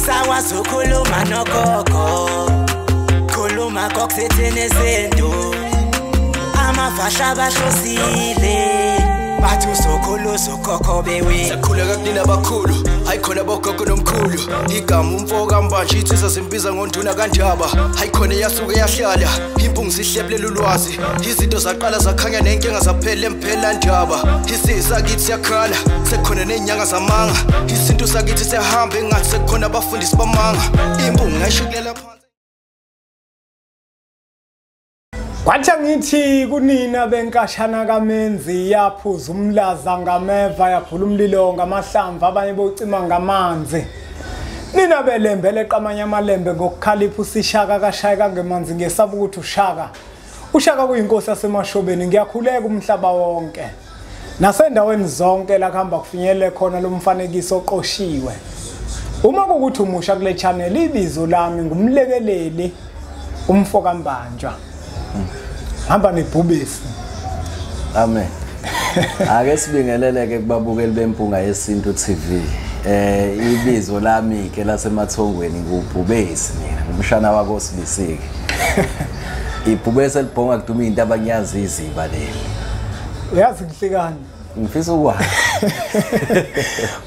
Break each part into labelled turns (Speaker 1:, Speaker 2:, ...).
Speaker 1: Ngisakwazi ukukhuluma nogogo khuluma kokuthethene izinto amavasha abahlosile bathu sokhuluza ugogo bewe
Speaker 2: Sakhuleka kunina abakhulu hayikhona bogogo nomkhulu igama umfoka mbanje ithisa simbiza ngonduna kandaba hayikhona yasuke yahlala impungu sihlebelela ulwazi izinto zaqala zakhanya nenkinga zaphela emphela ndaba isisa kithi yakhala sekukhona nenyanga zamanga izinto sakithi siyahamba engathi sekukhona abafundisi bamanga impungu ngayishikelela phansi
Speaker 3: Kwathi ngithi kunina benkashana kaManzi yaphuza umlaza ngameva yaphula umlilo ngamahlamvu abanye bocima ngamanzi nina belembele qamanya amalembe ngokukhalipha usishaka kashayeka ngemanzi ngesaba ukuthi ushaka kuyinkosi yasemashobeni ngiyakhuleka umhlaba wonke nasendaweni zonke la kuhamba kufinyelele khona lo mfanekiso oqoshiwe uma kukuthi umusha kule channel ibizo lami ngumlekeleli umfoka mbanjwa hamba nebhubesi
Speaker 4: amen ake sibingeleleke kubabukeli bempunga yesintu TV ibizo lami ke lasemathongweni ngubhubesi mina ngumshana wako Sibisiki ibhubesi elibhonga kuduma indaba ngiyazi iziba leli
Speaker 3: uyazi kuhlikani
Speaker 4: ngifisa ukwazi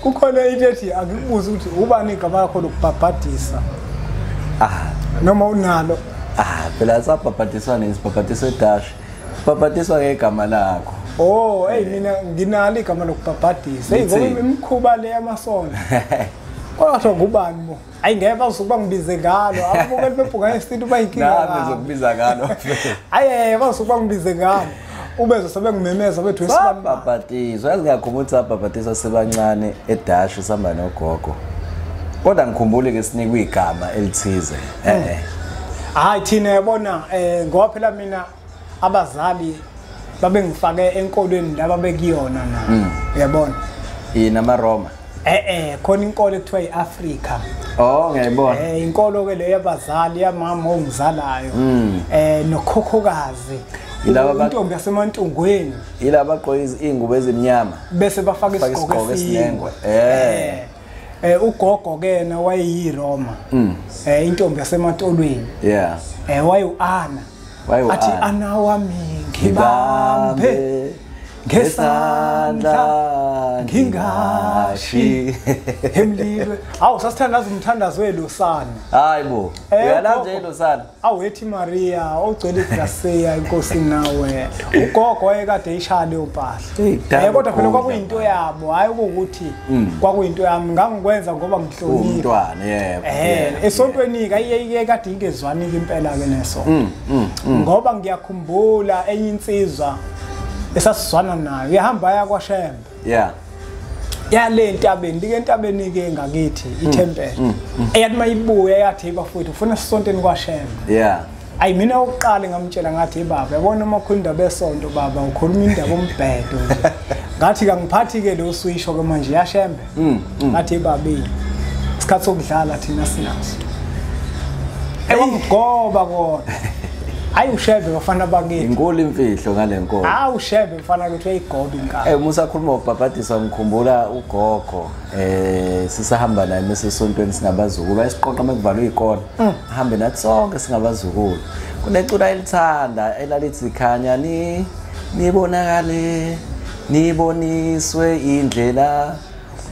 Speaker 3: kukhona into ethi akubuza ukuthi ubani igama lakho lokubhabhadisa noma unalo
Speaker 4: phela sabhabhatiswa nesibhabhatiswe dash babhatiswa ngegama lakho
Speaker 3: hey mina nginalo igama lokubhabhadisa ngoba imikhuba le yamasonto kodwa ngubani bo ayi ngeke bazokuba ngibize ngalo abukeli bebhunga yesintu bayinkinga
Speaker 4: nami ngizokubiza ngalo
Speaker 3: ayi bazokuba ngibize ngalo ubeze sebengimemeza bethu esibani
Speaker 4: babhatiswa yazi ngiyakhumbula ukuthi abhabhatiswa sebancane edash sihamba nogogo kodwa ngikhumbule ke sinikwe igama elithize
Speaker 3: hayi thina yabona ngoba phela mina abazali babengifake enkolweni laba bekuyona na uyabona
Speaker 4: yina amaRoma
Speaker 3: khona inkolo ekuthiwa iAfrica
Speaker 4: ngiyayibona
Speaker 3: inkolo ke le yabazali yamama ongizalayo nokhokhokazi
Speaker 4: ilaba
Speaker 3: intombi yasemantungweni
Speaker 4: ilaba bagqoka izingubo ezimnyama
Speaker 3: bese bafaka isigqoko esinengwe ugogo ke na wayeyiRoma intombi yasematolweni wayu-ana athi ana wami ngibambe ngesandla ngingashi emlilwe sasithandaza umthandazo weLosana
Speaker 4: hayibo uyalazi eLosana
Speaker 3: wethi Maria ogcwele igracia inkosini nawe ugogo wayekade ishaya leyo mpahla kodwa phela kwakuyinto yabo hayi ukuthi kwakuyinto yami ngangikwenza ngoba ngihlonipha
Speaker 4: umntwana
Speaker 3: esontweni ke kade ingezwani impela ke neso ngoba ngiyakhumbula enye insizwa esasizwana nayo yahamba yaKwaShembe yale ntabeni like entabeni ke ngakithi iThempele eyathi mayibuya yathi bafowethu ufuna sisonteni kwaShembe ayi mina oqala ngamtshela ngathi baba yabona amakhulu indaba esonto baba ukhuluma indaba ombhedo nje ngathi kangiphathi ke lo swisho ke manje yaShembe ngathi babi isikhathi sokudlala thina sinaso ngoba kodwa hayi ushebe bafana bakithi
Speaker 4: inkulu imfihlo ngalenkolo
Speaker 3: ushebe bafana ukuthi uyigoba inkaba
Speaker 4: musa khuluma ngobhabhadisa ngikhumbula ugogo sisahamba naye mesesontweni singabazukulu ayisiqoqa mekuvalwe izikole ahambe nathi sonke singabazukulu kunecula elithanda elalithi ikhanya nibonakale niboniswe indlela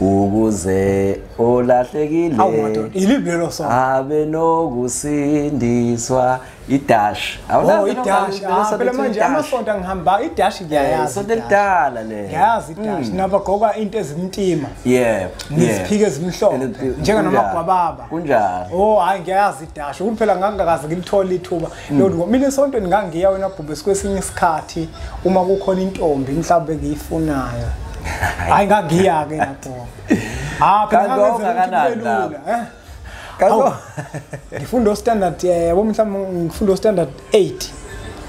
Speaker 4: ukuze olahlekile
Speaker 3: ilibelo song
Speaker 4: abe nokusindiswa idash
Speaker 3: idash phela manje amasonto ngihamba idash ngiyayazi
Speaker 4: sonto elidala le
Speaker 3: ngiyazi idash nabagqoka into ezimtima ngiziphike ezimhlophe njenganamagwababa
Speaker 4: kunjalo
Speaker 3: hayi ngiyazi idash ukuthi phela ngangakazi ngilithola ithuba mina esontweni ngangiya wena bhubesi kwesinye isikhathi uma kukhona intombi mhlawumbe ngiyifunayo hayi ngagiya ke lapho phela ngakwenza ngifunda standard yabo mhlawumbe ngifunda standard 8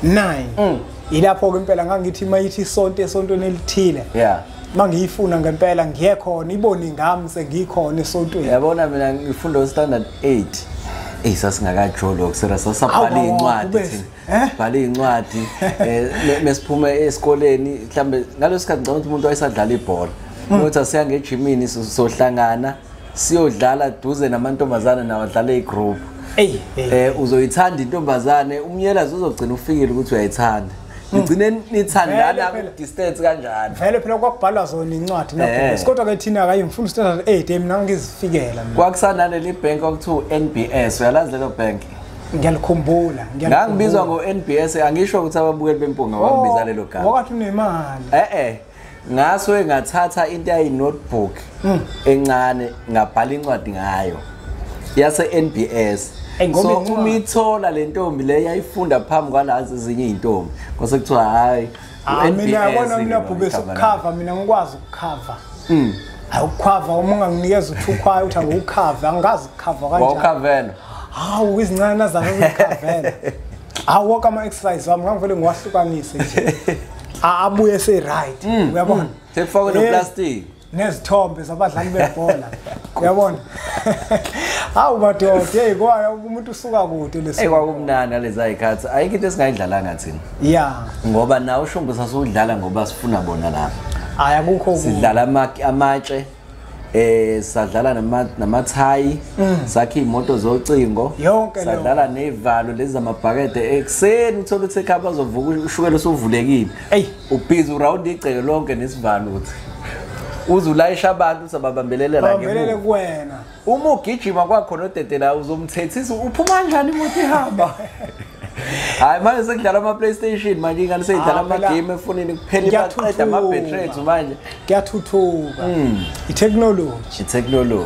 Speaker 3: 9 ilapho ke impela ngangithi mayithi esontweni elithile mangiyifuna ngempela ngiye khona ibone ngami sengikhona esontweni
Speaker 4: yabona mina ngifunda standard 8 sasingakajolo kusera sasabhala incwadi thina bhala incwadi mesiphume esikoleni mhlambe ngaleso sikhathi ngicabanga ukuthi umuntu wayesadlala ibhola ukuthi asiya ngejimini sohlangana siyodlala duze namantombazane nawo adlala igroup uzoyithanda intombazane umyelazi uzogcina ufikile ukuthi uyayithanda ngigcine nithandana distance kanjani
Speaker 3: vele phela kwakubhalwa zona incwadi naBhubesi kodwa ke thina akayi ngifuna standard 8 mina ngizifikela mina
Speaker 4: kwakusanane le bank okuthiwa NBS uyalazi lelo bank
Speaker 3: ngiyalikhumbula
Speaker 4: ngangibizwa ngo NBS angisho ukuthi ababukeli bempunga wangibiza lelo gama
Speaker 3: wakati unemali
Speaker 4: ngaso ngathatha into ayi notebook encane ngabhala incwadi ngayo yase NBS so umithola le ntombi le yayifunda phambi kwalazi ezinye izintombi kwase kuthiwa hayi
Speaker 3: mina yabona mina Bhubesi ukukhava mina ngikwazi ukukhava awukhava uma unganginikeza uthukwayo uthi akukhava angazi ukukhava kanjani
Speaker 4: wawukhavela
Speaker 3: hawu izincane zazo ukukhavela awuka ama exercise wami ngivele ngiwahlukanise nje abuye se right uyabona
Speaker 4: sekufaka no plastic
Speaker 3: nezithombe zabadlali bebhola uyabona hawu madoda hey kwaya umuntu usuka kude leso
Speaker 4: kwakumnandi nalezi ayikhathi ayikho into esingayidlalanga thina ngoba nawe ushombo sasudlala ngoba sifuna bona lapha
Speaker 3: akukho
Speaker 4: sidlala amatshe sadlala namathayi sakhe imoto zocingo sadlala nevalo lezi zamabhakede ekseni uthola ukuthi ekhaya bazovuka ushukela usuvulekile ubhizi uround igceke lonke nesivalo uthi uzulayisha abantu sababambelelela
Speaker 3: ngemuva kuwena
Speaker 4: uma ugijima kwakhona odedela uzomthethisa uphuma kanjani imoto ihamba hayi manje sekudlala ama PlayStation manje ingane seyidlala ama game efonini kuphela baqeda ama batteries manje
Speaker 3: kuyathuthuka i-technology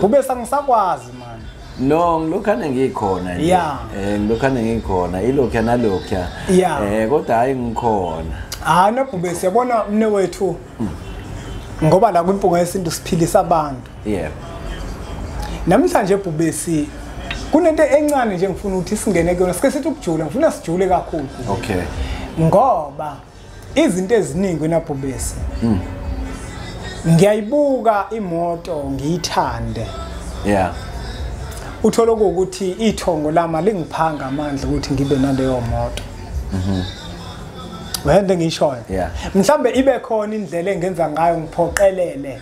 Speaker 3: Bhubesi angisakwazi manje
Speaker 4: no ngilokhane ngikhona nje ngilokhane ngikhona ilokho nalokho kodwa hayi ngikhona
Speaker 3: noBhubesi yabona mne wethu ngoba la kwimpunga yesintu siphilisa abantu namhlanje Bhubesi kunento encane nje ngifuna ukuthi singene kuyona sike sithi ukujula ngifuna sijule kakhulu ngoba izinto eziningi naBhubesi ngiyayibuka imoto ngiyithande uthola ukuthi ithongo lama lingiphanga amandla ukuthi ngibe naleyo moto wende ngishoyo mhlambe ibe khona indlela engenza ngayo ngiphoqelele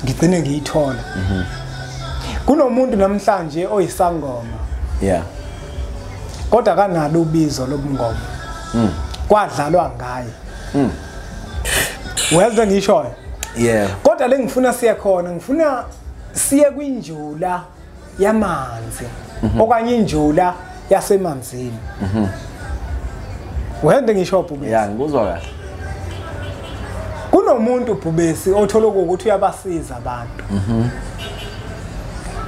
Speaker 3: ngigcine ngiyithola kunomuntu namhlanje oyisangoma kodwa kanalo ubizo lobungoma kwadlalwa ngaye wende ngishoyo kodwa le ngifuna siye khona ngifuna siye kwinjula yaManzi okanye injula yasemanzini wende ngisho Bhubesi
Speaker 4: ngikuzwa kahle
Speaker 3: kunomuntu Bhubesi othola ukuthi uyabasiza abantu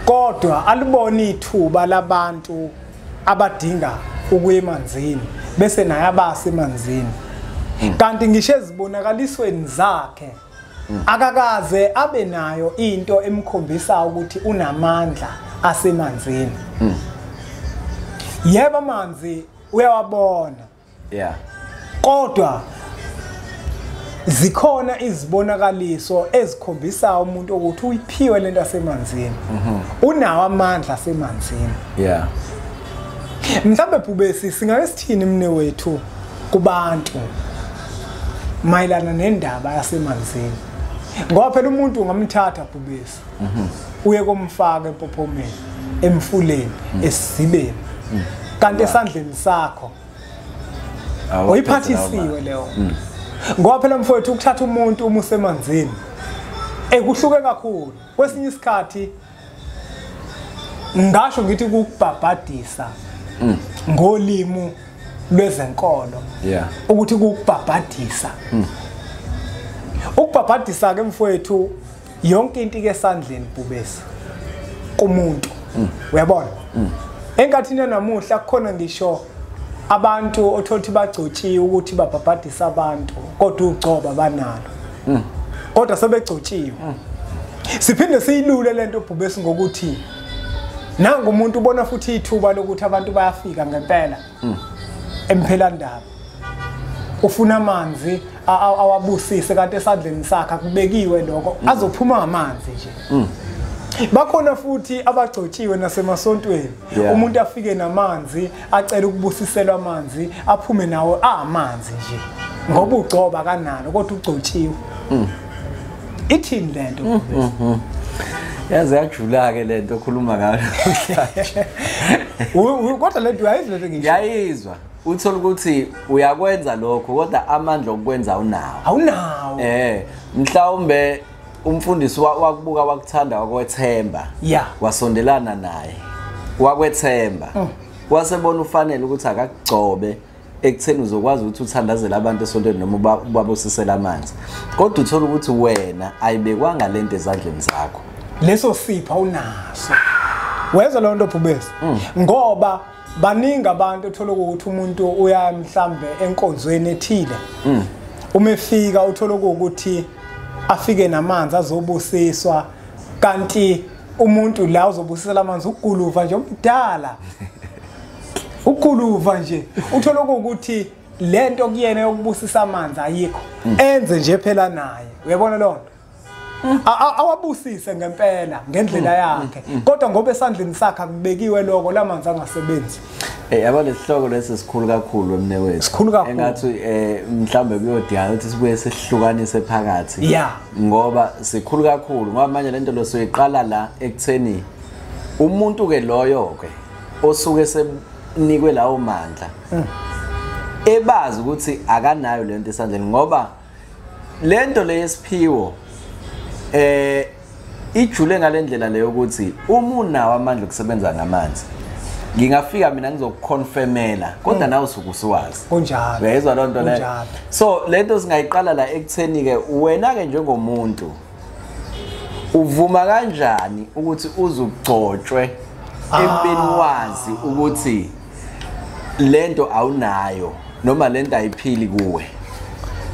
Speaker 3: kodwa alibona ithuba labantu abadinga ukuya emanzini bese naye abase emanzini kanti ngisho ezibonakalisweni zakhe akakaze abe nayo into emkhombisa ukuthi unamandla asemanzini yebo amanzi uyawabona kodwa zikhona izibonakaliso ezikhombisa umuntu ukuthi uyiphiwe lento asemanzini unawo amandla asemanzini mhlawumbe Bhubesi singake sithini mne wethu kubantu mayelana nendaba yasemanzini ngoba phela umuntu ungamthatha Bhubesi uye komfaka empophomeni emfuleni esizibeni kanti esandleni sakho uyiphathisiwe leyo ngoba phela mfowethu ukuthatha umuntu uma usemanzini kuhluke kakhulu kwesinye isikhathi ngisho ngithi ukubhabhadisa ngolimo lwezenkolo ukuthi ukubhabhadisa ukubhabhadisa ke mfowethu yonke into ke esandleni Bhubesi kumuntu uyabona enkathini namuhla kukhona ngisho abantu othothi bagcotshiwe ukuthi babhabhadisa abantu kodwa Ugcobo banalo kodwa sebegcotshiwe siphinde siyilule lento Bhubesi ngokuthi nanga umuntu ubona futhi ithuba lokuthi abantu bayafika ngempela emphelandaba ufuna amanzi awabusise kanti esandleni sakhe akubekiwe lokho azophuma amanzi nje bakhona futhi abagcotshiwe nasemasontweni umuntu afike namanzi acela ukubusiselwa amanzi aphume nawo amanzi nje ngoba Ugcobo kanalo kodwa ugcotshiwe ithini lento
Speaker 4: yaze yajula ke lento okhuluma ngayo
Speaker 3: kodwa lento uyayizwa lento ngisho
Speaker 4: yayizwa uthola ukuthi uyakwenza lokho kodwa amandla okwenza awunawo mhlawumbe umfundisi wakubuka wakuthanda wakwethemba wasondelana naye wakwethemba wasebona ufanele ukuthi akagcobe ekutheni uzokwazi ukuthi uthandazele abantu esontweni noma ubabosisela amanzi kodwa uthola ukuthi wena ayibekwanga lento ezandleni zakho
Speaker 3: leso sipha unaso weza lo nto Bhubesi ngoba baningi abantu uthola ukuthi umuntu uya mhlambe enkonzweni ethile uma efika uthola ukuthi afike namanzi azobusiswa kanti umuntu la uzobusisela amanzi ukuguluva nje omdala ukuguluva nje uthola ukuthi lento kuyena yokubusisa amanzi ayikho enze nje phela naye uyabona lonto awabusise ngempela ngendlela yakhe kodwa ngoba esandleni sakhe akubekiwe lokho lamanzi angasebenzi
Speaker 4: yabona isihloko lesi sikhulu kakhulu emnewethu
Speaker 3: sikhulu kakhulu
Speaker 4: engathi mhlambe kuyodinga ukuthi sibuye sihlukanise phakathi ngoba sikhulu kakhulu ngoba manje lento lo soyiqala la ekutheni umuntu ke loyo ke osuke senikwe lawo mandla ebazi ukuthi akanayo lento esandleni ngoba lento le Isphiwo ijule ngalendlela leyo ukuthi uma unawo amandla okusebenza ngamanzi ngingafika mina ngizokuconfirmela kodwa nawe usuku usiwazi
Speaker 3: kunjalo
Speaker 4: uyezwa lonto le so lento singayiqala la ekutheni ke wena ke njengomuntu uvuma kanjani ukuthi uzugcotshwe empeni wazi ukuthi lento awunayo noma lento ayiphili kuwe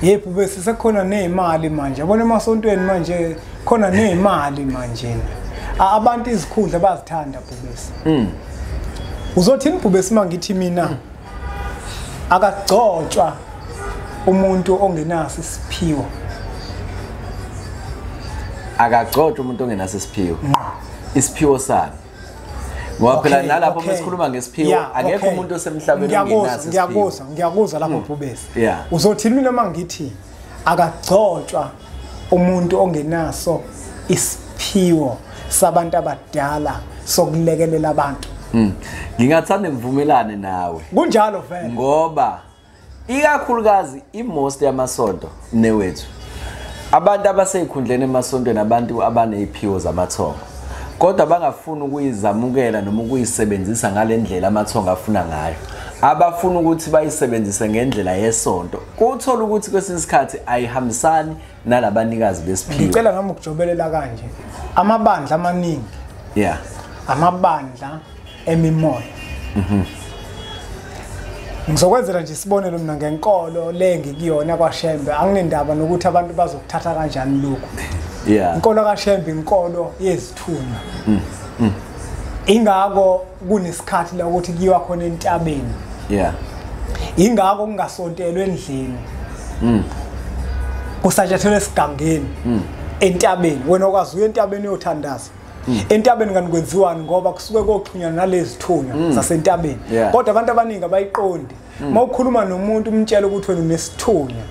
Speaker 3: yebo bese sekhona nezimali manje yabona emasontweni manje khona nezimali manje abantu izikhundla bazithanda Bhubesi uzothini Bhubesi mangithi mina akagcotshwa umuntu ongenaso isiphiwo
Speaker 4: akagcotshwa umuntu ongenaso isiphiwo isiphiwo sami ngoba phela nalapho mesikhuluma ngesiphiwo akekho umuntu osemhlabeni ongenaso isiphiwo
Speaker 3: ngiyakuzwa lapho Bhubesi uzothini mina mangithi akagcotshwa umuntu ongenaso isiphiwo sabantu abadala sokulekelela abantu
Speaker 4: ngingathanda ngivumelane nawe
Speaker 3: kunjalo vele
Speaker 4: ngoba ikakhulukazi imost yamasonto newethu abantu abaseyikhundleni emasontweni abantu abaneziphiwo zamathongo kodwa bangafuni ukuyizamukela noma ukuyisebenzisa ngalendlela amathongo afuna ngayo abafuna ukuthi bayisebenzise ngendlela yesonto kuthola ukuthi kwesinye isikhathi ayihambisani nalabanikazi besiphiwo
Speaker 3: ngicela nami ukujobelela kanje amabandla amaningi amabandla emimoya ngizokwenzela nje isibonelo mina ngenkolo lengikuyona kwaShembe anginendaba nokuthi abantu bazokuthatha kanjani lokho inkolo kaShembe inkolo yezithunywa ingako kunesikhathi la ukuthi kuyiwa khona entabeni ingako kungasontelwe endlini kusathathelwe esigangeni entabeni wena okwazi uye entabeni uyothandaza entabeni kanikwenziwani ngoba kusuke koxhunyana nalezi thunywa zasentabeni kodwa abantu abaningi abayiqondi mawukhuluma nomuntu umtshela ukuthi wena unesithunywa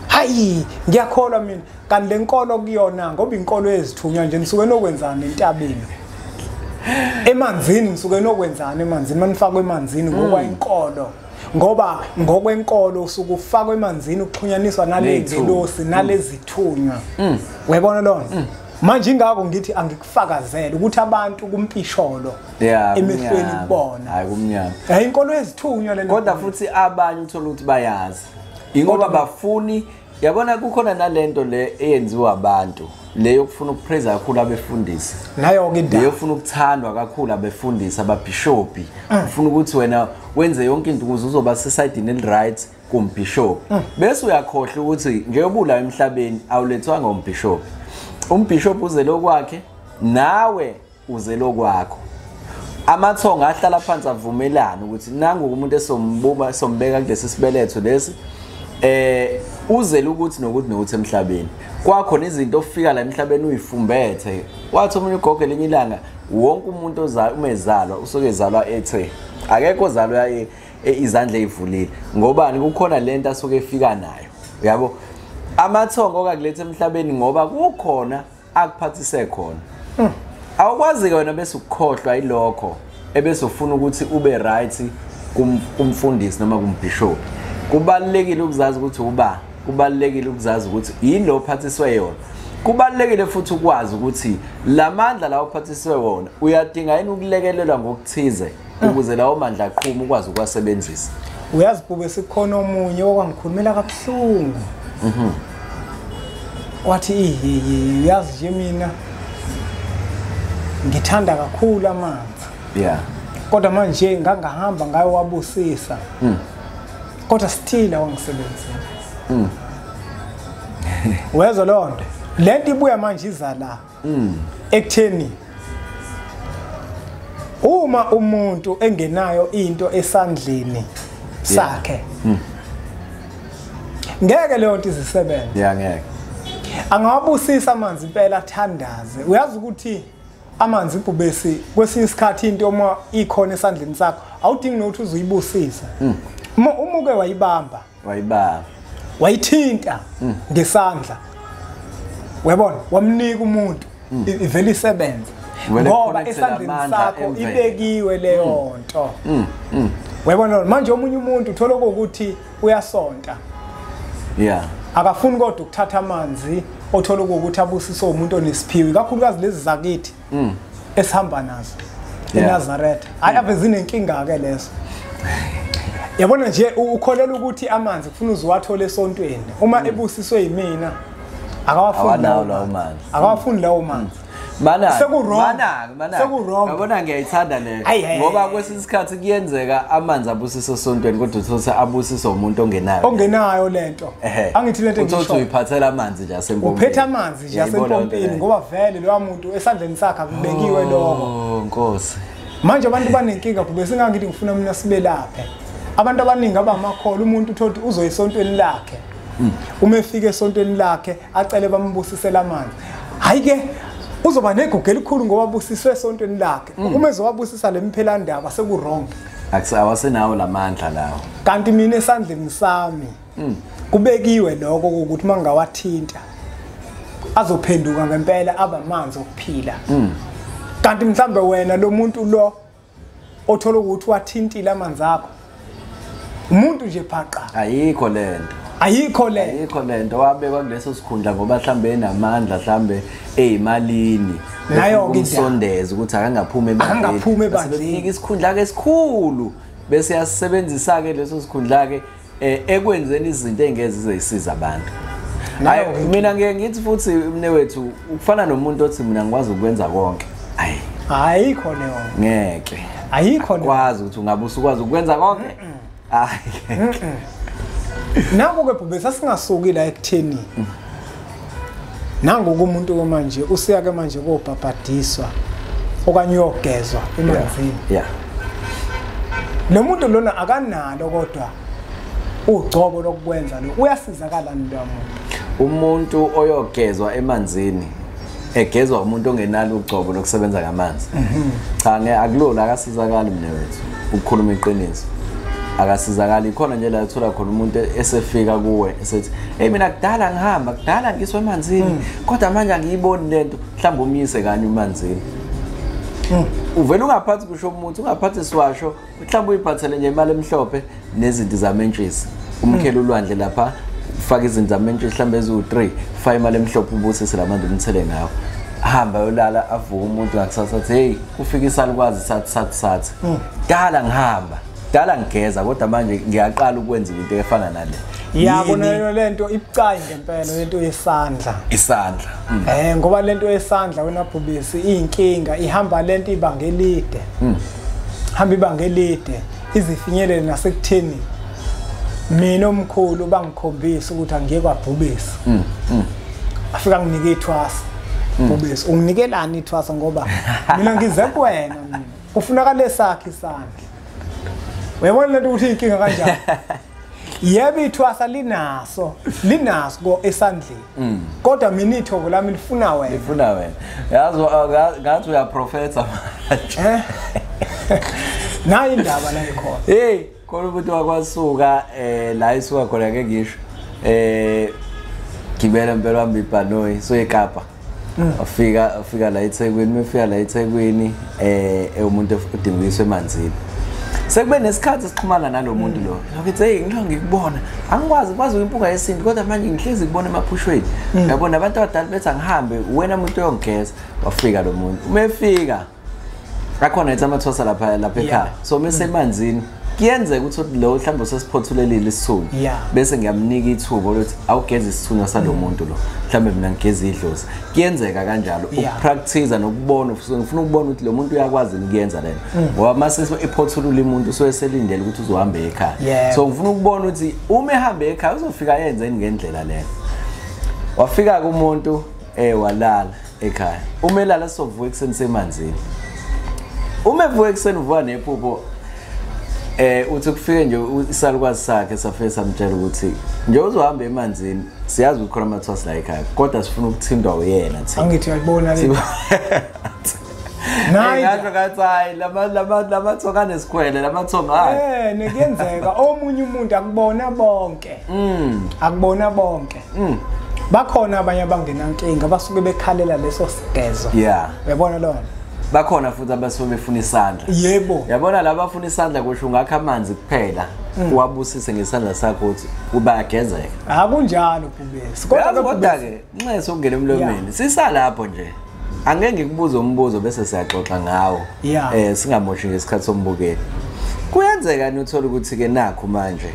Speaker 3: hayi ngiyakholwa mina kanti lenkolo kuyona ngoba inkolo yezithunywa nje nisuke nokwenzana entabeni emanzini nisuke nokwenzana emanzini manifakwe emanzini ngoba inkolo ngoba ngokwenkolo usuke ufakwe emanzini ukuxhunyaniswa nalezilosi nalezithunywa uyabona lona manje ingako ngithi angikufakazela ukuthi abantu kumpisholo emehlweni kubona
Speaker 4: hayi kumnyama
Speaker 3: inkolo yezithunywa lento
Speaker 4: kodwa futhi abanye uthola ukuthi bayazi ingoba bafuni yabona kukhona nalento le eyenziwa abantu leyo ukufuna ukupraise kakhulu abefundisi
Speaker 3: nayo ke indaba
Speaker 4: leyo ufuna ukuthandwa kakhulu abefundisi ababishopi ufuna ukuthi wena wenze yonke into ukuze uzoba sesayidini eliright kumbishopi bese uyakhohle ukuthi ngeyobula emhlabeni awulethwanga umbishopi umbishopi uze lokwakhe nawe uze lokwakho amathonga ahlala phansi avumelana ukuthi nangu umuntu esombuba sombeka kulesi sibeletho lesi uzela ukuthi nokuthi emhlabeni kwakho nezinto ofika la emhlabeni uyifumbethe wathi umuntu ugogo lenye ilanga wonke umuntu umezalwa usuke ezalwa ethe akekho ozalwa izandla ezivulile ngobani kukhona lento asuke efika nayo yabo amathongo okakulethe emhlabeni ngoba kukhona akuphathise khona awukwazi ke wena bese ukukhohlwa ilokho ebese ufuna ukuthi ube right kumfundisi noma kumbishop kubalekile ukuzazi ukuthi uba kubalekile ukuzazi ukuthi yini lo phathiswe yona kubalekile futhi ukwazi ukuthi lamandla lawo phathiswe wona uyadinga yini ukulekelelwa ngokuthize ukuze lawo mandla aqhuma ukwazi ukwasebenzisa
Speaker 3: uyazi kube sikhona omunye okwangikhulumela kabuhlungu wathi uyazi nje mina ngithanda kakhulu amanzi kodwa manje ngangahamba ngayo wabusisa kodwa still awangisebenzisa wezwa lonto lento ibuya manje iza la ekutheni uma umuntu engenayo into esandleni sakhe ngeke leyo nto izisebenze
Speaker 4: ngeke
Speaker 3: angawabusisa amanzi impela athandaze uyazi ukuthi amanzi ibhubesi kwesinye isikhathi into uma ikhona esandleni sakho awudingi nokuthi uzuyibusisa umuke wayibamba wayithinta ngesandla webona wamnika umuntu ivele isebenza ngoba esandleni sakho ibekiwe leyo nto webona manje omunye umuntu uthola ukuthi uyasonta akafuni kodwa ukuthatha amanzi othola ukuthi abusise umuntu onesiphiwo kakhulukazi lezi zakithi esihamba nazo eNazaretha hayi ave zinenkinga ke lezo yabona nje ukholela ukuthi amanzi kufuna uziwathole esontweni uma ebusiswe yimina akawafuni lawo manzi
Speaker 4: mana yabona ngiyayithanda le ngoba kwesinye isikhathi kuyenzeka amanzi abusisa esontweni kodwa uthothi abusisa umuntu ongenayo lento angithi lento
Speaker 3: uthothi
Speaker 4: uyiphathela amanzi nje asempompi
Speaker 3: uphethe amanzi nje asempompi ngoba vele lo muntu esandleni sakhe akubekiwe lokho
Speaker 4: Nkosi
Speaker 3: manje abantu banenkinga kube singangithi ngifuna mina sibe laphe abantu abaningi abamakhola umuntu uthothi uzoyisontweni lakhe uma efika esontweni lakhe acele bambusisela amanzi hayi ke uzoba negugu elikhulu ngoba busiswe esontweni lakhe uma ezowabusisa lemphelandaba sekuwrong
Speaker 4: akusawasenawo lamandla lawo
Speaker 3: kanti mina esandleni sami kubekiwe lokho ukuthi mangawathinta azophenduka ngempela abamanzi okuphila kanti mhlambe wena lo muntu lo othola ukuthi wathintile amanzi akho umuntu nje phaqa ayikho lento
Speaker 4: wabekwa kuleso sikhundla ngoba mhlambe enamandla mhlambe ezimalini
Speaker 3: nayo
Speaker 4: ukusondeza ukuthi akangaphuma ebandleni isikhundla ke esikhulu bese yasebenzisa ke leso sikhundla ke ekwenzeni izinto engeze zizisiza abantu hayi mina ngeke ngithi futhi mnewethu ukufana nomuntu othi mina ngikwazi ukwenza konke
Speaker 3: ayikho leyo
Speaker 4: ngeke
Speaker 3: ayikho
Speaker 4: kwazi ukuthi ungabusa ukwazi ukwenza konke
Speaker 3: nangu ke bhubesi asingasuki la ekutheni nangu kumuntu manje usiya ke manje kobhabhadiswa okanye uyogezwa emanzini lo muntu lona akanalo kodwa ugcobo lokwenza lo uyasizakala
Speaker 4: umuntu oyogezwa emanzini egezwa umuntu ongenalo ugcobo lokusebenza ngamanzi cha akulona akasizakala mnewethu ukukhuluma iqiniso akasizakala ikhona nje la uthola khona umuntu esefika kuwe esethi mina kudala ngiswe emanzini kodwa manje angiyiboni lento mhlawumbe umise kanye emanzini uvela ungaphathi kusho umuntu ungaphathi isiwasho mhlawumbe uyiphathele nje imali emhlophe nezinto zamentshisi umkhelo ulwandle lapha ufaka izinto zamentshisi mhlawumbe ezu3 ufaka imali emhlophe ubusise lamanzi umthele ngawo hamba yolala avuka umuntu ngakusasa athi hey ufika isalukwazi sathi dala ngigeza kodwa manje ngiyaqala ukwenza into efana nale
Speaker 3: yabona lento ibucayi ngempela lento yesandla ngoba lento yesandla wena bhubisi inkinga ihamba lento ibanga elide hamba ibanga elide izifinyelele nasekutheni mina omkhulu bangikhombisa ukuthi angiye kwabhubisi afika nginike ithwasa bhubisi unginikelani ithwasa ngoba mina ngize kuwena mina ufunakala esakhe isandla uyabona lento ukuthi inkinga kanjani yebo ithwasa linaso go esandleni kodwa mina ithobo lami lifuna wena
Speaker 4: yazi ngathi uyaprofetha manje
Speaker 3: nayo indaba la ikhona
Speaker 4: khona ukuthi wakwasuka la isuka khona ke ngisho gibela impela wami ibhanoyi so eKapa ufika la eThekwini mefika la eThekwini umuntu udingiswe emanzini sekube nesikhathi sixhumana nalomuntu lo ngathi hey ngikubona angikwazi kwazi impunga yesintu kodwa manje ngihlezi kubona emaphushweni yabona abantu abadala bethi angihambe wena umuntu uyongeza wafika lo muntu umefika akhona ethi amathosa lapha ekhaya so mase emanzini kuyenzeka ukuthi lo mhlawumbe usesiphothulelile isithunywa bese ngiyamnika ithuba lokuthi awugeze isithunywa salomuntu lo mhlawumbe mina ngigeze idlozi kuyenzeka kanjalo ukupractice nokubona ngifuna ukubona ukuthi lo muntu uyakwazi ukuyenza lena ngoba mase iphothulula umuntu soyeselindele ukuthi uzohamba ekhaya so ngifuna ukubona ukuthi uma ehamba ekhaya uzofika yenze ngendlela lena wafika kumuntu walala ekhaya uma elala sovuka ekseni semanzini uma evuka ekseni uvuka nephupho uthi kufike nje isalukwazi sakhe safike samtshela ukuthi nje uzohamba emanzini siyazi ukukhona amathwasi la ekhaya kodwa sifuna ukuthindwa uyena thi
Speaker 3: angithi uyabona le
Speaker 4: Nayinga kathi lama nesikhwele lamathonga hayi
Speaker 3: nekuyenzeka omunye umuntu akubona bonke akubona bonke bakhona abanye abangenankinga basuke bekhalela leso sigezo uyabona lona
Speaker 4: bakhona futhi abasuke befuna isandla
Speaker 3: yebo
Speaker 4: yabona laba bafuna isandla kusho ngakho amanzi kuphela uwabusise ngesandla sakho uthi ubayagezeka
Speaker 3: akunjalo bubesi
Speaker 4: kodwa ke nxa sokungena emlomeni sisalapho nje angeke ngikubuze umbuzo bese siyaxoxa ngawo singamoshi ngesikhathi sombukeli kuyenzeka nothola ukuthi ke nakho manje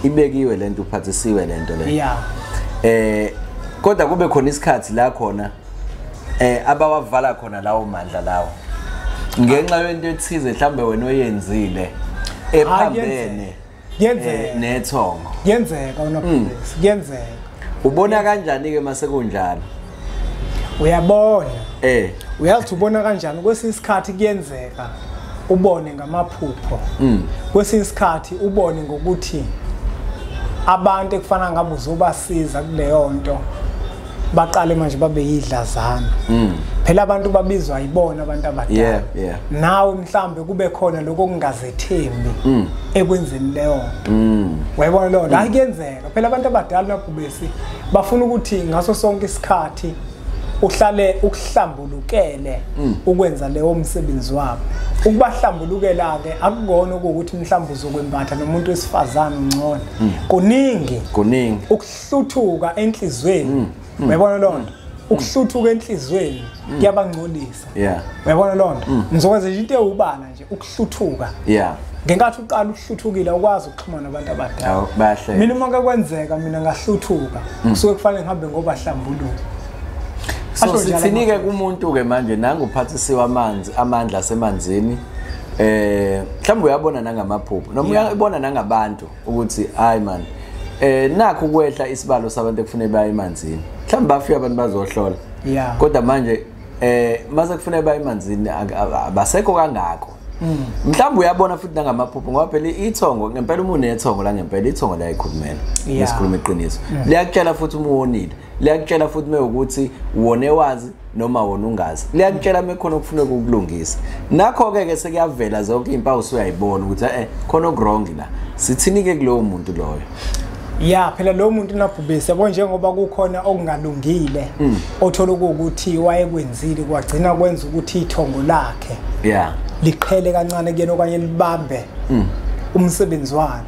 Speaker 4: ibekiwe lento uphathisiwe lento le kodwa kube khona isikhathi la khona abawavala khona lawo mandla lawo ngenxa yento ethize mhlambe wena oyenzile ephambene nethongo
Speaker 3: kuyenzeka unobhubesi kuyenzeka
Speaker 4: ubona kanjani ke mase kunjalo
Speaker 3: uyabona uyazi ubona kanjani kwesinye isikhathi kuyenzeka ubone ngamaphupho kwesinye isikhathi ubone ngokuthi abantu ekufana ngabe uzobasiza kuleyo nto baqale manje babe yidlazana phela abantu babizwa yibona abantu abadala nawe mhlambe kube khona lokho okungazethembi ekwenzeni leyo nto wayibona lo la kuyenzeka phela abantu abadala nabhubesi bafuna ukuthi ngaso sonke isikhathi uhlale ukuhlambulukele ukwenza leyo umsebenzi wabo ukubahlambulukela ke akukona ukuthi mhlawumbe uzokwembatha nomuntu wesifazana ungcono kuningi ukuhluthuka enhlizweni uyabona lonto ukuhluthuka enhlizweni kuyabangcolisa uyabona lonto ngizokwenza into ewubala nje ukuhluthuka ngenkathi uqala ukuhluthukile ukwazi ukuxhumana nabantu abadala mina uma kwenzeka mina ngahluthuka kusuke kufanele ngihambe ngoba hlambuluka
Speaker 4: so sithinike kumuntu ke manje nanga uphathisiwe amandla asemanzini mhlawumbe uyabona nangamaphupho noma uyabona nangabantu ukuthi hayi man nakho ukwehla isibalo sabantu ekufune baye emanzini mhlawumbe bafika abantu bazohlola kodwa manje mase kufune baye emanzini abasekho kangakho mhlawumbe uyabona futhi nangamaphupho ngoba phela ithongo ngempela umuntu nethongo la ngempela ithongo la ikhulumela ngesikhuluma iqiniso liyakutshela futhi uma uwonile liyakutshela futhi ukuthi wone wazi noma wona ungazi liyakutshela mekhona okufuneka ukulungisa nakho ke sekuyavela zonke impawu usuyayibona ukuthi khona okwrong la sithinike kulowo muntu loyo
Speaker 3: phela lo muntu nabhubesi yabo njengoba kukhona okungalungile othola ukuthi wayekwenzile kwagcina kwenza ukuthi ithongo lakhe liqhele kancane kuyena okanye libambe umsebenzi walo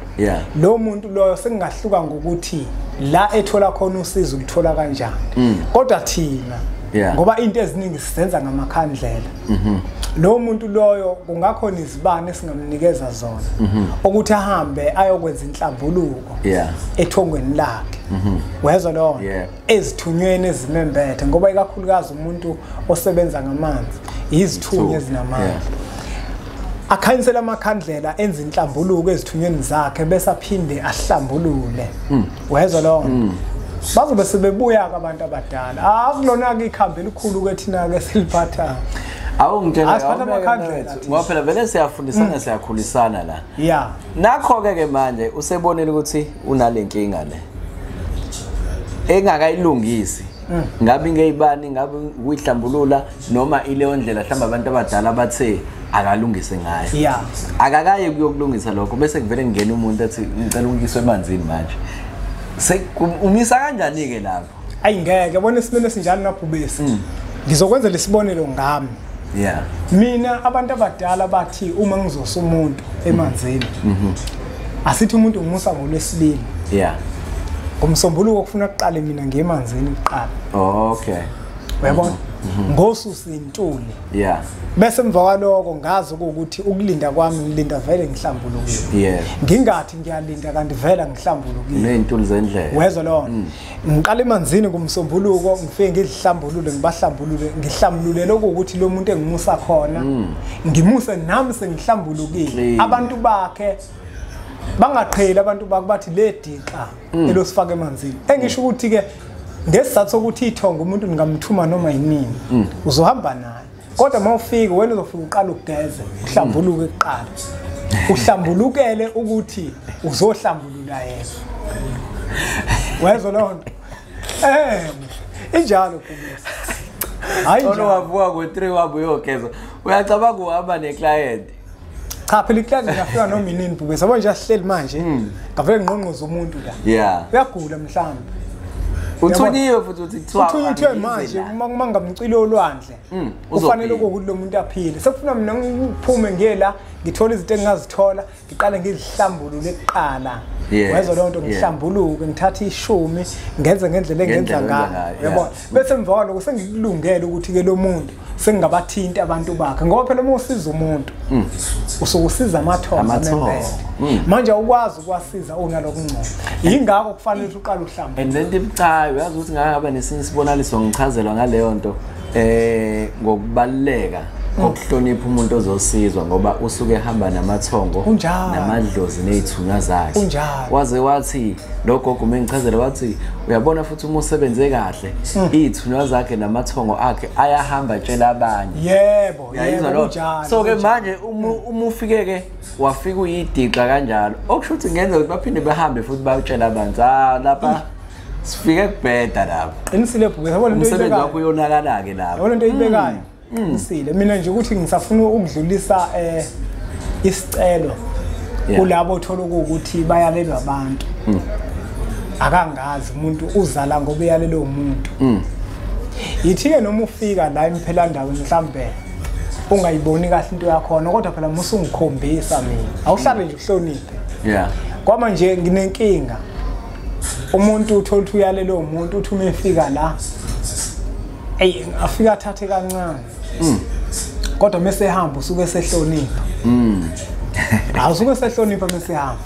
Speaker 3: lo muntu loyo sekungahluka ngokuthi la ethola khona usizo ulithola kanjani kodwa thina ngoba into eziningi sizenza ngamakhandlela lo muntu loyo kungakhona izibane esingamnikeza zona ukuthi ahambe ayokwenza inhlambuluko ethongweni lakhe wezwa lo ezithunyweni ezimembethe ngoba ikakhulukazi umuntu osebenza ngamanzi izithunywe ezinamandla akhanyisela amakhandlela enza inhlambuluko ezithunyweni zakhe bese aphinde ahlambulule wezwa lo bazobe sebebuya abantu abadala akulona ke ikhambe elikhulu kwethina ke siliphatha
Speaker 4: awungitshela ngoba phela vele siyafundisana siyakhulisana la nakho ke manje usebonile ukuthi unalenkinga le engakayilungisi ngabe ngeyibani ngabe uyihlambulula noma ileyo ndlela mhlamba abantu abadala bathe akalungise ngayo akakaye kuyokulungisa lokho bese kuvele ngene umuntu athi ngicela ukuyiswe emanzini manje umisa kanjani ke lapho
Speaker 3: ayingeke bona isimene sinjalo nabhubesi ngizokwenza lesibonelo ngami
Speaker 4: yeah
Speaker 3: mina abantu abadala bathi uma ngizosa umuntu emanzini asithi umuntu umusa ngolwesibili
Speaker 4: yeah
Speaker 3: ngomsombuluko okufuna ukuqala mina ngemanzini uqala
Speaker 4: okay
Speaker 3: uyabona ngosusa intuli
Speaker 4: yeah
Speaker 3: bese emva kwaloko ngazi ukuthi ukulinda kwami ngilinda vele ngihlambulukile
Speaker 4: yeah
Speaker 3: ngingathi ngiyalinda kanti vele ngihlambulukile
Speaker 4: nezintuli zendlela
Speaker 3: wezwa lo ngiqala emanzini kumsombuluko ngifike ngizihlambulule ngihlambulule lokho ukuthi lo muntu engimusa khona ngimuse nami sengihlambulukile abantu bakhe bangaqheli abantu bakhe bathi le diqa elosifaka emanzini engisho ukuthi ke ngesizathu sokuthi ithonga umuntu ningamthuma noma yinini uzohamba naye kodwa mawufika wena uzofika uqala ugeze uhlambuluke kuqala uhlambulukele ukuthi uzohlambulula yena wezwa lonto injalo kubisa hayi
Speaker 4: njalo wavuka ngo3 wabuyogeza uyacabanga uhamba neclient
Speaker 3: cha phela iclient ngafika noma yinini bubesa yabo nje asihleli manje ngavele nginqonqoza umuntu la
Speaker 4: yeah
Speaker 3: uyagula mhlawumbe
Speaker 4: uthunyiwe futhi uthi kuthiwa
Speaker 3: uthunyithwe manje uma ngamcilo olwandle ufanele ukuthi lo muntu aphile sekufuna mina ngiphume ngiyela ngithola izinto engazithola ngiqale ngizihlambulule kuqala wezwa lonto ngihlambuluke ngithatha ishumi ngenze ngendlela engenza ngayo yabona bese emva kwaloko sengikulungele ukuthi ke lo muntu sengingabathinta abantu bakhe ngoba phela uma usiza umuntu usokusiza amathongo nempela manje ukwazi ukwasiza unalokungcono yingakho kufanele ukuthi uqale uhlamba
Speaker 4: and then ibucayi uyazi ukuthi ngaba nesinye isibonaliso ngichazelwa ngaleyo nto ngokubaleka ukuhlonipha umuntu ozosizwa ngoba usuke ehamba namathongo namadlozi nezithunywa zakhe waze wathi logogo mengichazela wathi uyabona futhi uma usebenze kahle izithunywa zakhe namathongo akhe ayahamba tshela abanye
Speaker 3: yebo kunjalo
Speaker 4: so ke manje uma ufike ke wafika uyidiqa kanjalo okusho ukuthi ngenza ukuthi baphinde behambe futhi bayotshela abantu lapha sifike kubheda lapha
Speaker 3: inisile bhuke yabona into
Speaker 4: umsebenzi wakho uyonakala ke lapha
Speaker 3: yabona into ibekayo Sile mina nje ukuthi ngisafuna ukudlulisa isicelo kulabo othola ukuthi bayalelwa abantu akangazi umuntu uzala ngoba uyalelwa umuntu yithi ke noma ufika la imphela ndawo mhlambe ungayiboni kahle into yakho kodwa phela musungikhombisa mina awuhlale nje uhloniphe kwama nje nginenkinga umuntu uthola ukuthi uyalelwa umuntu uthi uma efika la afika athathe kancane kodwa mase ehamba usuke sehlonipha awusuke sehlonipha mase ehamba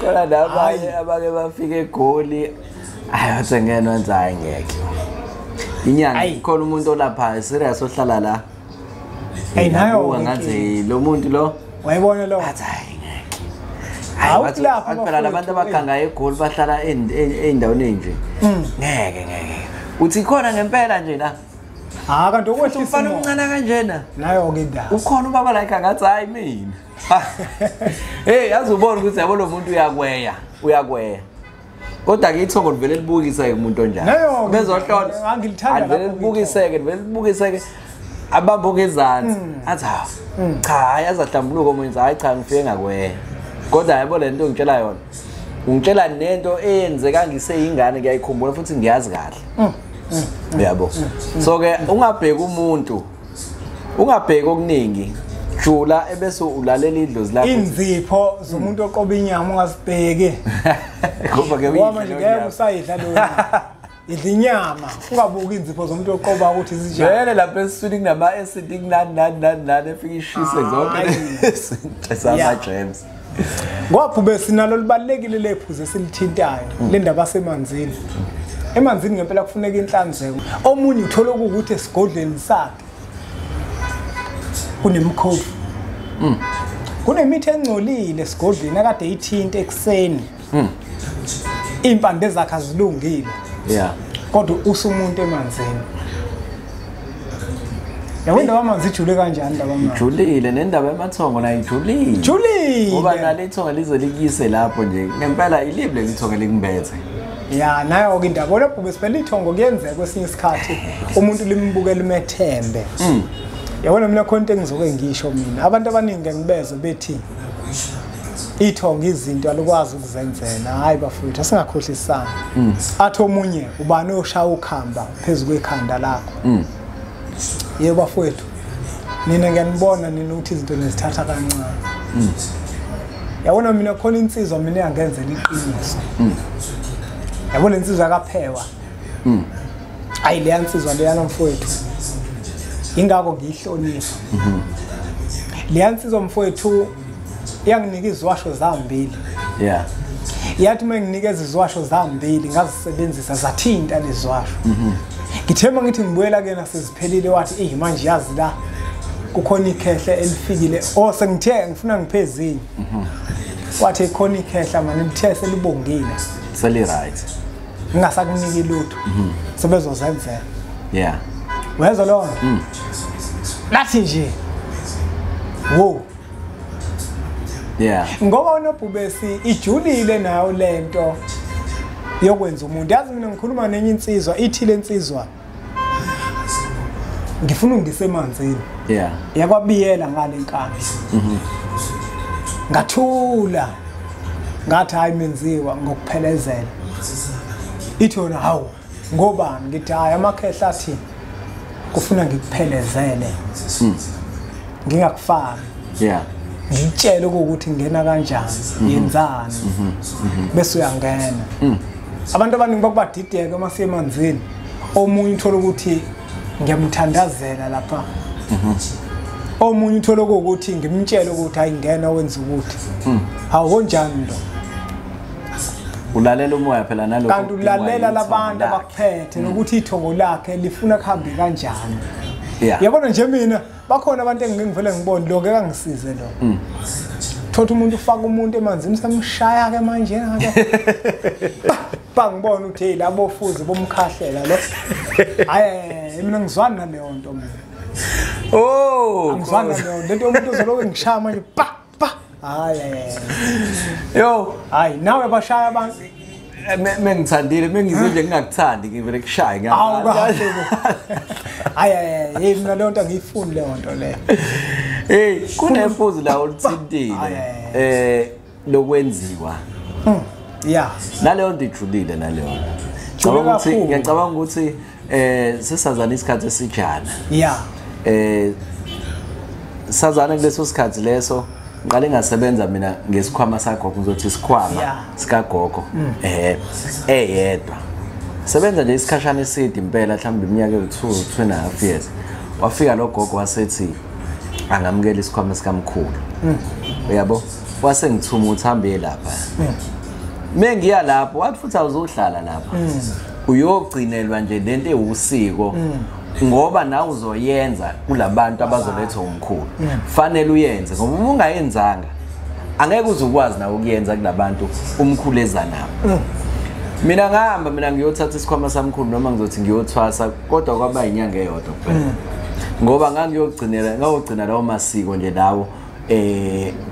Speaker 4: khona nabanye abake bafika eGoli ayothi ngene wenza ngeke inyanga khona umuntu olapha serious ohlala la
Speaker 3: nayo
Speaker 4: ngathi lo muntu lo
Speaker 3: wayibona lo
Speaker 4: awulapha phela labantu abaganga eGoli bahlala eindaweni nje ngeke uthi khona ngempela nje la
Speaker 3: kanti okwehlisa
Speaker 4: umfana omncane kanjena
Speaker 3: nayo ke indaba
Speaker 4: ukhona ubaba la ekhaya ngathi hayi mina yazi ubona ukuthi yabo lo muntu uyakweya kodwa ke ithongo livele libukiseke umuntu onjani bezohlola
Speaker 3: angilithanda
Speaker 4: libukiseke abambuka ezantsi athi cha yazahlambuluka umuntu hayi cha ngifike ngakweya kodwa yabo lento ngitshela yona ungitshela nento eyenzeka ngiseyingane ngiyayikhumbula futhi ngiyazi kahle yabo so ke ungabheka umuntu ungabheka okuningi jula ebese ulalela idlozi lakho
Speaker 3: inzipho zomuntu oqoba inyama ungazibheke
Speaker 4: ngoba ke
Speaker 3: manje ngeke usayidla lo idla inyama ungabuka inzipho zomuntu oqoba ukuthi izijana
Speaker 4: vele lapha eswini kunama acid nani efika ishise zonke izinto sama germs
Speaker 3: ngoba besinalo libalekile lephuze silithintayo le ndaba semanzini emanzini ngempela kufuneka inhlanzeko omunye uthola ukuthi esigodleni sakhe kunemkhovu kunemithi engcolile esigodleni akade ithinta ekseni impande zakhe azilungile kodwa usumuntu emanzini yabo indaba yaManzi ijule kanjani indaba yaManzi
Speaker 4: ijulile nendaba yamathongo nayo ijulile ngoba nalo ithonga lize likise lapho nje ngempela ilible lithonga likumbethe
Speaker 3: nayo ke indaba lapho besiphela ithongo kuyenzeka kwesinye isikhathi umuntu limbukela imethembe yabona mina khona into engizoke ngisho mina abantu abaningi ngibeze bethi ithonga izinto alukwazi ukuzenzela hayi bafowethu asingakhohlisana athi omunye ubani oshaya ukhamba phezulu kwekhanda lakho yebo bafowethu nina ngiyanibona nina ukuthi izinto nezithatha kancane yabona mina khona insizwa mina yangenzela iqiniso yabona insizwa kaphewa ayi le yansizwa le yana mfowethu ingakho ngiyihlonipha le yansizwa mfowethu yanginika izwasho zambili yathi menginikeza izwasho zambili ngazisebenzisa zathinta lezwasho ngithemba ngithi ngibuyela kena seziphelile wathi manje yazi la kukhona ikhehle elifikile sengithe ngifuna ngiphezinye wathi ikhona ikhehla manje ngithe selibongile
Speaker 4: seli right
Speaker 3: ngingasakuniki lutho sebezozenzela wezwa lo lathi nje wo ngoba unobhubesi ijulile nayo lento yokwenza umuntu yazi mina ngikhuluma nenye insizwa ithile insizwa ngifuna ungise emanzini yakwabiyela ngale nkani ngathula ngathi hayi menziwa ngokuphelezela ithi yona hawu ngobani ngithi hayi amakhehla athi kufuna ngikuphelezele ngingakufaki ngitshela ukuthi ngena kanjani yenzani bese uyangena abantu abaningi bakubadideka uma siyemanzini omunye uthola ukuthi ngiyamthandazela lapha omunye uthola ukuthi ngimtshela ukuthi ayingena wenza ukuthi hawo njani lo
Speaker 4: ulalela umoya phela nalokho
Speaker 3: kanti ulalela labantu abakuphethe nokuthi ithongo lakhe lifuna kuhambe kanjani yabona nje mina bakhona abantu engingivele ngibone lo ngeke angisize lo thothi umuntu ufaka umuntu emanzini samshaya ke manje ngake bangibona ukuthi hey labo futhi bomkhahlela lo hayi mina ngizwana naleyo nto mina ngizwana naleyo lento umuntu uzoloku ngishaya manje hayi
Speaker 4: yo
Speaker 3: hayi nawe bashaya abantu
Speaker 4: mengithandile mengizwe nje ngingakuthandi ngivele kushaye
Speaker 3: ngiyaqala hayi mina leyo nto ngiyifuni leyo nto le
Speaker 4: kunemfuzi la olithintile lokwenziwa naleyo nto ijulile naleyo nto ngiyacabanga ukuthi sisazana isikhathi esijana sazana kuleso sikhathi leso ngiqale ngasebenza mina ngesikhwama sakho kuzothi isikhwama sikagogo eyedwa sebenza nje isikhashana eside impela mhlawumbe iminyaka ewu2 2.5 years wafika lo gogo wasethi angamukela isikhwama sikamkhulu uyabo wase ngithuma uthambe lapha mengiya lapho wathi futhi awuzohlala lapha uyogcinelwa nje lento ewusiko ngoba nawe uzoyenza kulabantu abazoletha umkhulu fanele uyenze ngoba uma ungayenzanga angeke uzukwazi nawe ukuyenza kulabantu umkhuleza nabo mina ngihamba mina ngiyothatha isikhwama samkhulu noma ngizothi ngiyothwasa kodwa kwaba inyanga eyodwa kuphela ngoba ngangiyogcina lawo masiko nje lawo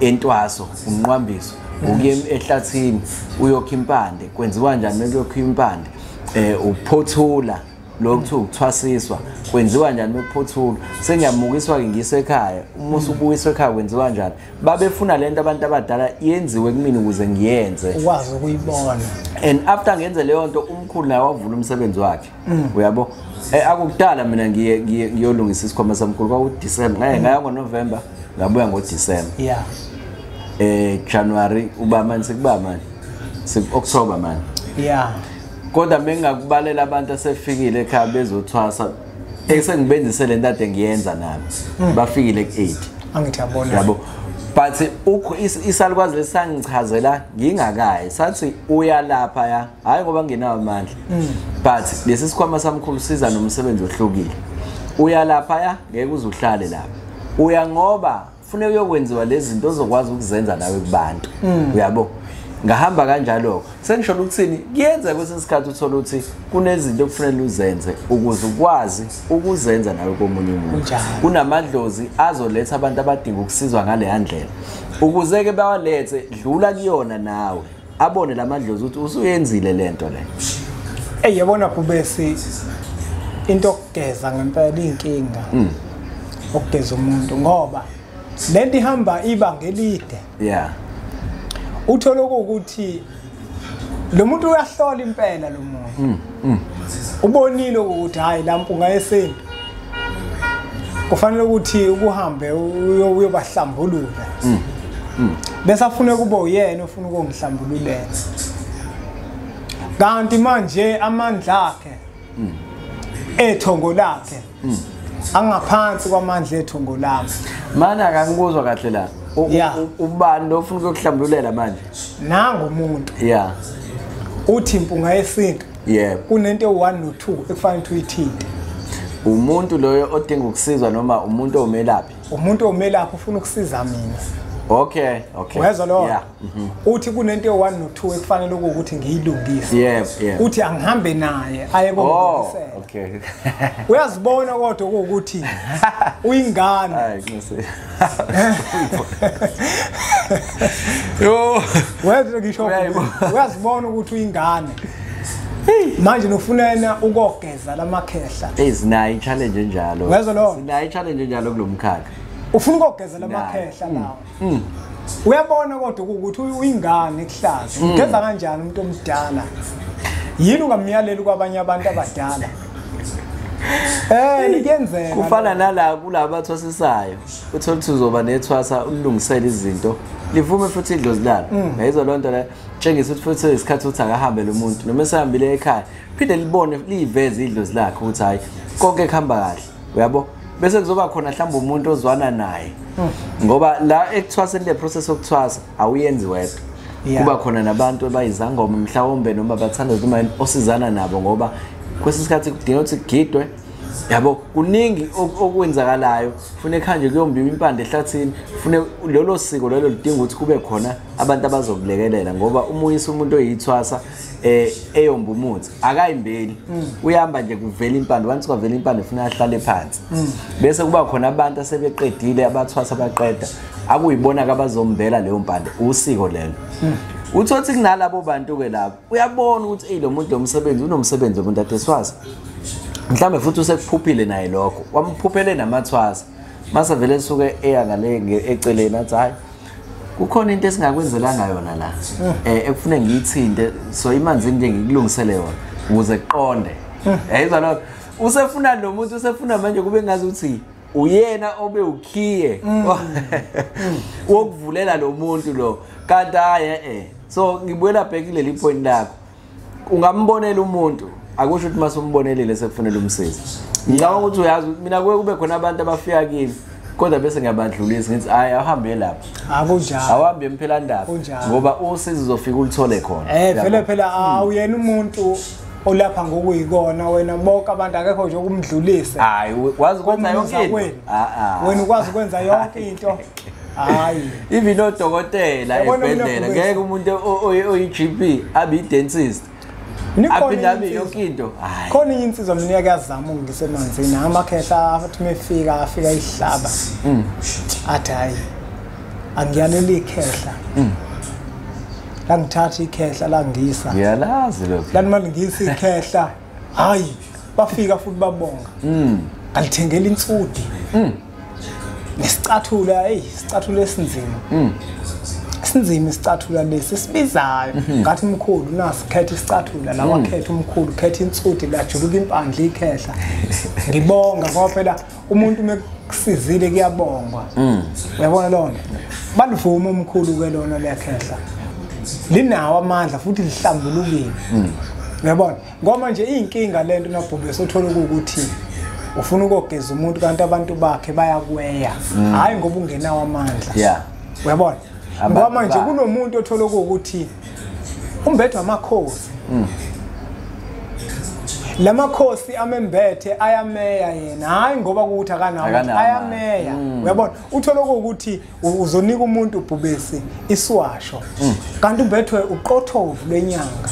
Speaker 4: entwaso umnqwambiso ukuye ehlathini uyokha impande kwenziwa kanjani mekuyokha impande uphothula lokho ukuthwasiswa kwenziwa kanjani mekuphothula sengiyamukiswa ke ngisekhaya uma usubuyiswa ekhaya kwenziwa kanjani babefuna lento abantu abadala yenziwe kumina ukuze ngiyenze
Speaker 3: ukwazi ukuyibona
Speaker 4: and after ngenze leyo nto umkhulu naye wavula umsebenzi wakhe uyabo akukudala mina ngiyolungisa isikhwama samkhulu kwa uDecember ngaya ngoNovember ngabuya ngoDecember January uba manje sekuba manje October manje kodwa mengakubalela abantu asefikile ekhaya bezothwasa esengibenzise lento ade ngiyenza nami bafikile ku8
Speaker 3: angithi yabona
Speaker 4: yabo but isalukwazi lesangichazela ngingakayi sathi uya lapha hayi ngoba ngenawo amandla but lesi sikhwama samkhulu siza nomsebenzi ohlukile uya lapha ngeke uzuhlale lapha uya ngoba ufune uyokwenziwa lezi zinto ozokwazi ukuzenza nawe kubantu uyabo ngahamba kanjalo sengisho ukuthini kuyenza kwesesikhathi uthola ukuthi kunezinto okufanele uzenze ukuze ukwazi ukuzenza nawe komunye umuntu kunamadlozi azoletha abantu abadinga ukusizwa ngale handlela ukuze ke bawalethe dlula kuyona nawe abone lamadlozi ukuthi usuyenzile lento le
Speaker 3: yabona kubese into okugeza ngempela inkinga okugeza umuntu ngoba lento ihamba ibanga elide uthola ukuthi lo muntu uyahlola impela lo muntu ubonile ukuthi hayi la mpunga yesintu kufanele ukuthi ukuhambe uyobahlambulula bese afune kube uyena ofuna ukungihlambululela kanti manje amandla akhe ethongo lakhe angaphansi kwamandla ethongo lami
Speaker 4: mana akangikuzwa kahle la ubani ofuna ukuhlambululela manje
Speaker 3: nangu umuntu uthi impunga yesintu kunento e1 no2 ekufanele uyithinte
Speaker 4: umuntu loyo odinga ukusizwa noma umuntu omelaphi
Speaker 3: umuntu omelaphi ufuna ukusiza mina
Speaker 4: okay
Speaker 3: wezwa lo uthi kunento e1 no2 ekufanele ukuthi ngiyilungise uthi angihambe naye aye kokulungisela
Speaker 4: okay
Speaker 3: uyazibona kodwa ukuthi uyingane
Speaker 4: hayi ngise yo
Speaker 3: wezwa ngisho uyazibona ukuthi uyingane manje nofunana ukogeza lamakhehla
Speaker 4: ezinayo challenge njalo
Speaker 3: wezwa lo
Speaker 4: sinayo challenge njalo kulomkhakha
Speaker 3: ufuna ukogeza lamakhehla lawo uyabona kodwa ukuthi uyingane ekuhlaza ugeza kanjani umuntu omdala yini ungamyalela kwabanye abantu abadala likenzeka
Speaker 4: kufana nala kulabo athwasisayo uthola ukuthi uzoba nethwasa ulungisela izinto livume futhi idlozi lalo ngayizwa lonto la tshengisa ukuthi futhi isikhathi uthi akahambe lo muntu noma esihambile ekhaya phinde libone liveze idlozi lakhe ukuthi hayi konke kuhamba kahle uyabo bese kuzoba khona mhlawumbe umuntu ozwana naye ngoba la ekuthwaseni le process yokuthwasa awuyenzi wedwa kuba khona nabantu abayizangoma mhlawumbe noma bathanda noma osizana nabo ngoba kwesisikhathi kudinga ukuthi gidwe yabo kuningi okwenzakalayo ufune khanje kuyombiwa impande ehlathini ufune lolo siko lelo lidinga ukuthi kube khona abantu abazokulekelela ngoba umuyisa umuntu oyithwasa eyomba umuthi akayimbeli uyahamba nje kuvela impande once kwavela impande ufuna ahlale phansi bese kuba khona abantu asebeqedile abathwasa baqeda akuyibona abazombela leyo mpande usiko lelo uthothi kunalabo bantu ke lapho uyabona ukuthi lo muntu omsebenzi unomsebenzi womuntu atheswazi mhlambe futhi usekuphuphile naye lokho wamphuphele namathwasa mase vele suke eyangale eceleni athi hayi kukhona into esingakwenzelanga yona la ekufune ngiyithinte so emanzini nje ngikulungisele yona ukuze kuqonde yayizwa lo usefuna lo muntu usefuna manje kube ngazi ukuthi uyena obe ukhiye wokuvulela lo muntu lo kanti hayi so ngibuyela back kuleli point lakho ungambonela umuntu akusho ukuthi masumbonelele sekufanele umsizi ngicabanga ukuthi uyazi mina kube khona abantu abafika kimi kodwa bese ngiyabandlulisa ngithi hayi ahambe lapha
Speaker 3: akunjalo
Speaker 4: awahambe emphelandaba ngoba usizo uzofika ulithole khona
Speaker 3: vele phela awuyena umuntu olapha ngokuyikona wena bonke abantu akekho nje ukumdlulisa
Speaker 4: hayi wazi ukwenza yonke into
Speaker 3: wena ukwazi ukwenza yonke into hayi
Speaker 4: even odokotela ebhedlela ngeke umuntu oyi-GP abe i-dentist aphinda abe yonke into
Speaker 3: khona insizwa mina yakazama ngisemanzini amakhehla athi mefika afika ihlaba athi hayi angiyalela ikhehla la ngithatha ikhehla la ngisa
Speaker 4: ngiyalazi lokho
Speaker 3: lani mali ngisa ikhehla hayi bafika futhi babonga ngithengela insudi nesicathula isicathula esinzima sinzima isicathula lesi sibizayo ngathi umkhulu nasikhetha isicathula la wakhetha umkhulu khetha insudi lajuluka impandla ikhehla ngibonga ngoba phela umuntu mekusizile kuyabongwa uyabona lona balivuma umkhulu ke lona lekhehla linawo amandla futhi lihlambulukile uyabona ngoba nje inkinga lento nabhubhe sothola ukuthi ufuna ukogeza umuntu kanti abantu bakhe bayakweya hayi ngoba ungenawo amandla uyabona ngoba manje kunomuntu othola ukuthi umbethe amakhosi lamakhosi amembethe ayameya yena hayi ngoba ukuthi akanawo ayameya uyabona uthola ukuthi uzonika umuntu ubhubesi iswasho kanti umbethwe uqothovu lwenyanga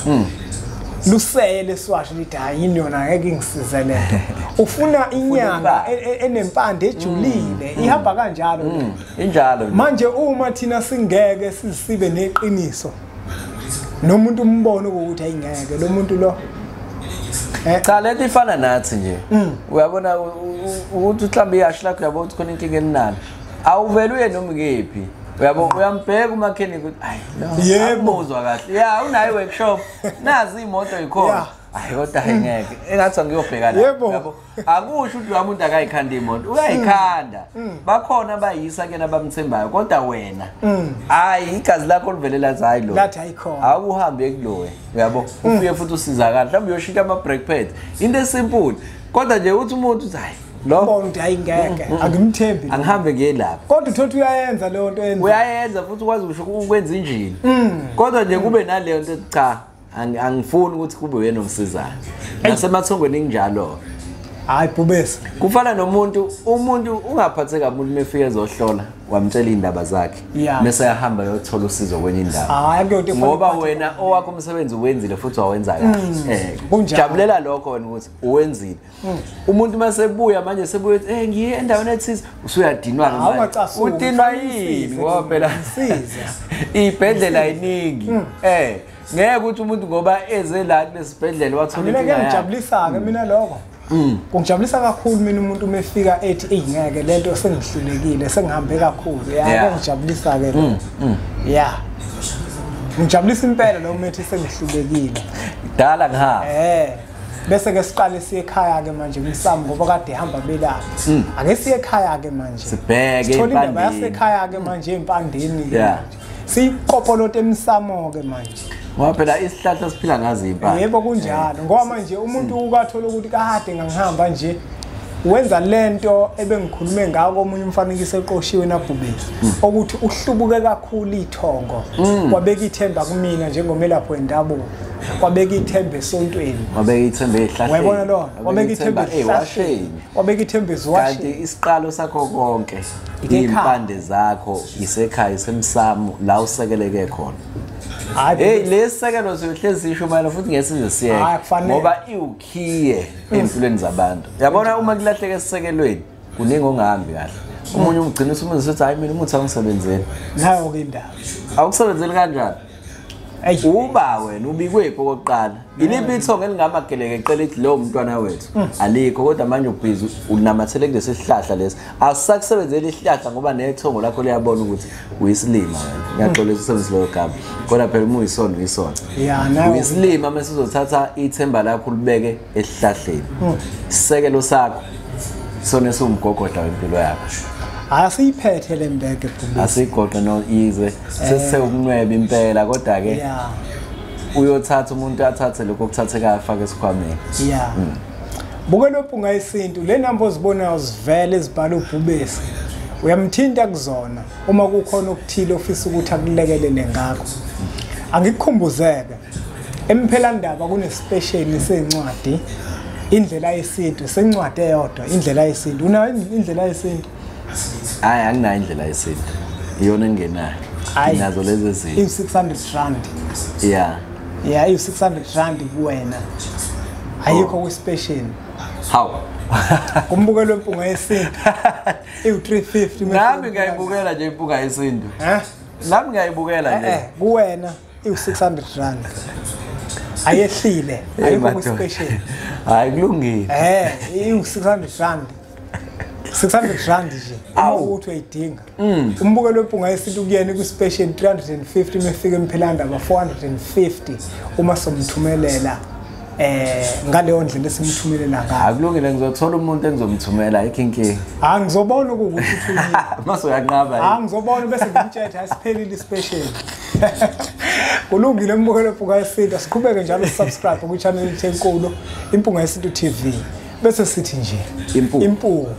Speaker 3: lusele iswasho lithi hayi yona ngeke ngisize lento ufuna inyanga enempande ejulile ihamba kanjalo
Speaker 4: injalo
Speaker 3: manje uma thina singeke sibe neqiniso nomuntu umbone ukuthi ayingeke lo muntu lo
Speaker 4: cha lento ifana nathi nje uyabona ukuthi mhlambe iyasho lakho uyabona ukuthi khona inkinga eninani awuvele uye noma ngephi uyabo uyambheka umakhenikha ukuthi ayi no yebuzwa kahle ya unayo workshop nazi imoto ikhona hayi kodwa ngeke engathi ngiyobhekana yabo akusho ukuthi umuntu akayikhanda imoto uyayikhanda bakhona bayisa ke nabamthembayo kodwa wena hayi igazi lakho livelela hayi lo
Speaker 3: lathi ayikhona
Speaker 4: awuhambe kulowe yabo ufike futhi usizakala mhlawumbe uyoshintsha ama brake pads into esimple kodwa nje uthi umuntu uthi hayi lo
Speaker 3: umuntu ayingeke angimthembi
Speaker 4: angihambe ngiye lapha
Speaker 3: kodwa uthothi uyayenza leyo nto yenza
Speaker 4: uyayenza futhi ukwazi usho ukwenza injini kodwa nje kube naleyo nto cha angifuni ukuthi kube wena ongisizayo nasemathongweni injalo
Speaker 3: hayi bhubesi
Speaker 4: kufana nomuntu ungaphatheka umuntu mefika ezohlola wamtshela indaba zakhe bese yahamba yothola usizo kwenye indaba
Speaker 3: hayi kuyonto
Speaker 4: ngoba wena owakho umsebenzi uwenzile futhi wawenza kahle jabulela lokho wena ukuthi uwenzile umuntu masebuya manje sebuya ngiye endaweni ethize usuyadinwa manje udinwa yini ngoba phela ibhedlela ayiningi ngeke ukuthi umuntu ngoba eze la kulesibhedlela wathola
Speaker 3: inkinga yakhe ngijabulisa ke mina lokho kungijabulisa kakhulu mina umuntu umefika ethi ngeke lento sengihlulekile sengihambe kakhulu ngijabulisa ke ngijabulisa impela lo methi sengihlulekile
Speaker 4: dala ngihamba
Speaker 3: bese ke siqale siye ekhaya ke manje umsamo ngoba kade ehamba belapha ake siye ekhaya ke manje
Speaker 4: sibheke
Speaker 3: impandeni yasekhaya ke manje empandeni siqopolote emsamo ke manje
Speaker 4: ngoba phela isihlahla siphila ngazo impande
Speaker 3: yebo kunjalo ngoba manje umuntu ukathola ukuthi kade ngangihamba nje wenza lento ebengikhulume ngako omunye umfanekiso eqoshiwe nabhubesi ukuthi uhlubuke kakhulu ithongo kwabeka ithemba kumina njengomelaphi wendabuko kwabeka ithemba esontweni
Speaker 4: wabeka ithemba ezihlahleni
Speaker 3: wayibona lo wabeka ithemba ezihlahleni wabeka ithemba eziwasheni
Speaker 4: kanti isiqalo sakho konke impande zakho isekhaya isemsamo la usekeleke khona lesekelo sihlezi isho manje futhi ngesize siyeke ngoba iwukhiye empilweni zabantu yabona uma kulahleka esisekelweni kuningi ongahambi kahle umunye umgcinisa umuntu usethi hayi mina umuthi angisebenzeli
Speaker 3: nayo ke indaba
Speaker 4: awukusebenzeli kanjani uba wena ubikwephi okokuqala iliphi ithongo elingamageleke eqela ethi lo umntwana wethu alikho kodwa manje ubhizi unamathele kulesi sihlahla lesi asisakusebenzela isihlahla ngoba nethongo lakho liyabona ukuthi uyisilima wena ngiyaxolisa usebenzisa lo gama kodwa phela uma uyisono uyisilima mase uzothatha ithemba lakho libeke esihlahleni isekelo sakho sona esumgogodla wempilo yakho
Speaker 3: asiyiphethe le mbeke bhubesi
Speaker 4: asigoqe no ize sesise ukunweba impela kodwa ke uyothatha umuntu athathe lokho kuthatheka afake esikhwameni
Speaker 3: buke lophunga isintu le namba ozibonayo zivele ezibhala ubhubesi uyamthinta kuzona uma kukhona okuthile ofisa ukuthi akulekelele ngakho angikukhumbuzeke emphelandaba kunespecial sencwadi indlela yesintu sencwadi eyodwa indlela yesintu unayo indlela yesintu
Speaker 4: hayi anginayo indlela yesintu iyona engenayo inazo lezi ezinto
Speaker 3: i600 i600 rand kuwena ayikho kwispecial
Speaker 4: how
Speaker 3: kumbukelo wempunga yesintu i350
Speaker 4: nami ngiyibukela nje impunga yesintu nami ngiyibukela nje
Speaker 3: kuwena i600 rand ayehlile ayikho kwispecial
Speaker 4: hayi kulungile
Speaker 3: i600 rand 600 rand nje uma uthi uyidinga umbukelo wempunga yesintu kuyena ku-special 350 mefika emphelandaba 450 uma somthumelela ngaleyo ndlela esimthumelela ngayo
Speaker 4: akulungile ngizothola umuntu engizomthumela ayikho
Speaker 3: ngizobona ukuthi uthulile
Speaker 4: mase uyanqaba
Speaker 3: ngizobona bese ngimtshela asiphelile ispecial kulungile umbukelo wempunga yesintu siqhubeke njalo subscribe ku channel enkulu impunga yesintu TV bese sithi nje impunga